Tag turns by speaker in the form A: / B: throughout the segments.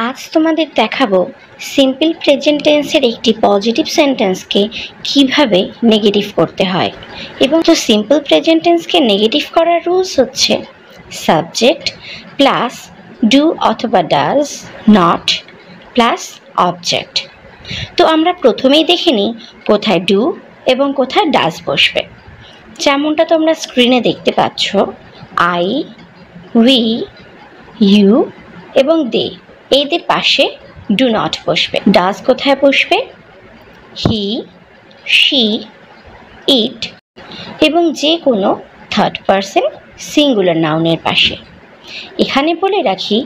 A: আজ তোমাদের দেখাবো সিম্পল প্রেজেন্ট টেন্সের একটি পজিটিভ সেন্টেন্সকে কিভাবে নেগেটিভ করতে হয়। এবং তো সিম্পল প্রেজেন্ট টেন্সকে নেগেটিভ করার রুলস হচ্ছে সাবজেক্ট প্লাস ডু অথবা ডাজ, নট প্লাস অবজেক্ট। তো আমরা প্রথমেই দেখে নিই কোথায় ডু এবং কোথায় ডাজ বসবে। যেমনটা তোমরা স্ক্রিনে দেখতে পাচ্ছ, আই, উই, ইউ এবং দে, এদের পাশে ডু নট বসবে। ডাজ কোথায় বসবে? হি, শি, ইট এবং যে কোনো থার্ড পারসন সিঙ্গুলার নাউনের পাশে। এখানে বলে রাখি,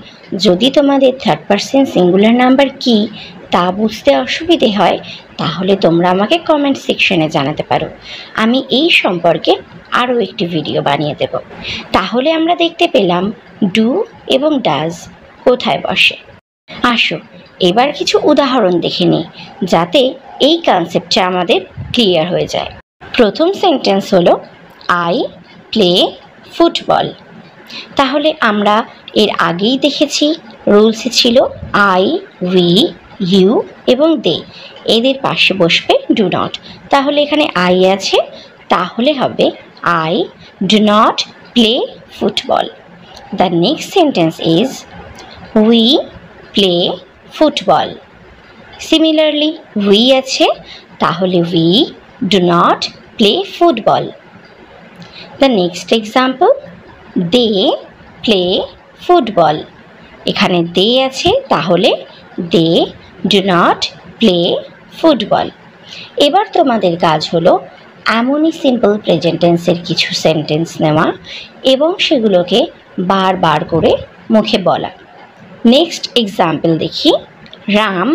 A: যদি তোমাদের থার্ড পারসন সিঙ্গুলার নাম্বার কি তা বুঝতে অসুবিধে হয়, তাহলে তোমরা আমাকে কমেন্ট সেকশনে জানাতে পারো। আমি এই সম্পর্কে আরও একটি ভিডিও বানিয়ে দেব। তাহলে আমরা দেখতে পেলাম ডু এবং ডাজ কোথায় বসে। আসো এবার কিছু উদাহরণ দেখে নিই, যাতে এই কনসেপ্টটা আমাদের ক্লিয়ার হয়ে যায়। প্রথম সেন্টেন্স হলো আই প্লে ফুটবল। তাহলে আমরা এর আগেই দেখেছি রুলসে ছিল আই, উই, ইউ এবং দে, এদের পাশে বসবে ডু নট। তাহলে এখানে আই আছে, তাহলে হবে I do not play football. The next sentence is we play football. Similarly we আছে, তাহলে we do not play football. The next example, they play football. এখানে দে আছে, তাহলে they do not play football. এবার তোমাদের কাজ হলো এমনই সিম্পল প্রেজেন্ট টেন্সের কিছু সেন্টেন্স নেওয়া এবং সেগুলোকে বারবার করে মুখে বলা। নেক্সট এক্সাম্পল দেখি, রাম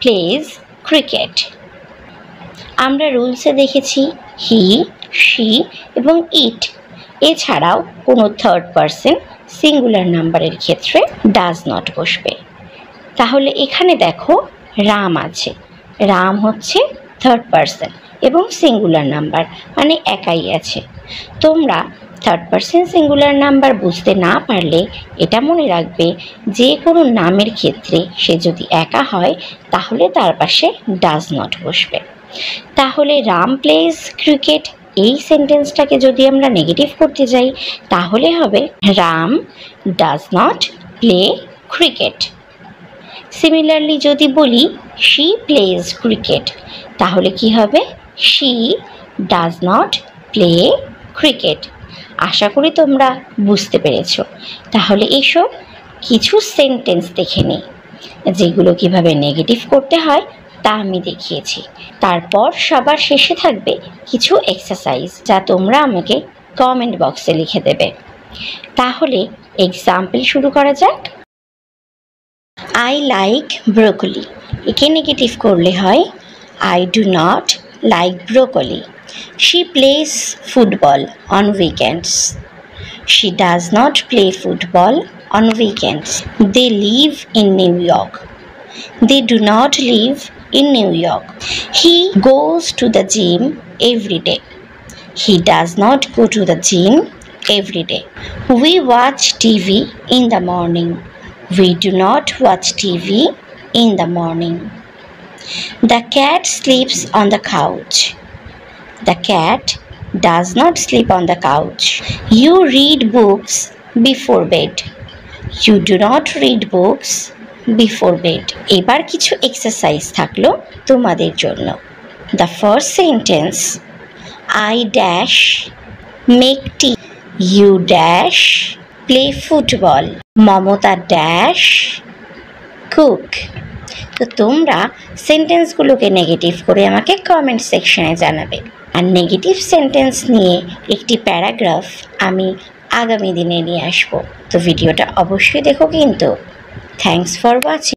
A: প্লেজ ক্রিকেট। আমরা রুলসে দেখেছি হি, শি এবং ইট, এছাড়াও কোনো থার্ড পারসন সিঙ্গুলার নাম্বারের ক্ষেত্রে ডাজ নট বসবে। তাহলে এখানে দেখো রাম আছে, রাম হচ্ছে থার্ড পারসন এবং সিঙ্গুলার নাম্বার, মানে একাই আছে। তোমরা থার্ড পারসন সিঙ্গুলার নাম্বার বুঝতে না পারলে এটা মনে রাখবে, যে কোনো নামের ক্ষেত্রে সে যদি একা হয় তাহলে তার পাশে ডাজ নট বসবে। তাহলে রাম প্লেজ ক্রিকেট, এই সেন্টেন্সটাকে যদি আমরা নেগেটিভ করতে যাই তাহলে হবে Ram does not play cricket. Similarly যদি বলি শি প্লেজ ক্রিকেট, তাহলে কি হবে? She does not play cricket. আশা করি তোমরা বুঝতে পেরেছো। তাহলে এসো কিছু সেন্টেন্স দেখে নিই, যেগুলো কিভাবে নেগেটিভ করতে হয় তা আমি দেখিয়েছি। তারপর সবার শেষে থাকবে কিছু এক্সারসাইজ, যা তোমরা আমাকে কমেন্ট বক্সে লিখে দেবে। তাহলে এক্সাম্পল শুরু করা যাক। আই লাইক ব্রোকলি, একে নেগেটিভ করলে হয় I do not like broccoli. She plays football on weekends. She does not play football on weekends. They live in New York. They do not live in New York. He goes to the gym every day. He does not go to the gym every day. We watch TV in the morning. We do not watch TV in the morning. The cat sleeps on the couch. The cat does not sleep on the couch. You read books before bed. You do not read books before bed. এবার কিছু exercise থাকলো তোমাদের জন্য। The first sentence, I dash make tea. You dash play football. Mamata dash cook. তো তোমরা সেন্টেন্সগুলোকে negative করে আমাকে comment সেকশনে জানাবে। আর নেগেটিভ সেন্টেন্স নিয়ে একটি প্যারাগ্রাফ আমি আগামী দিনে নিয়ে আসবো। তো ভিডিওটা অবশ্যই দেখো কিন্তু। Thanks for watching.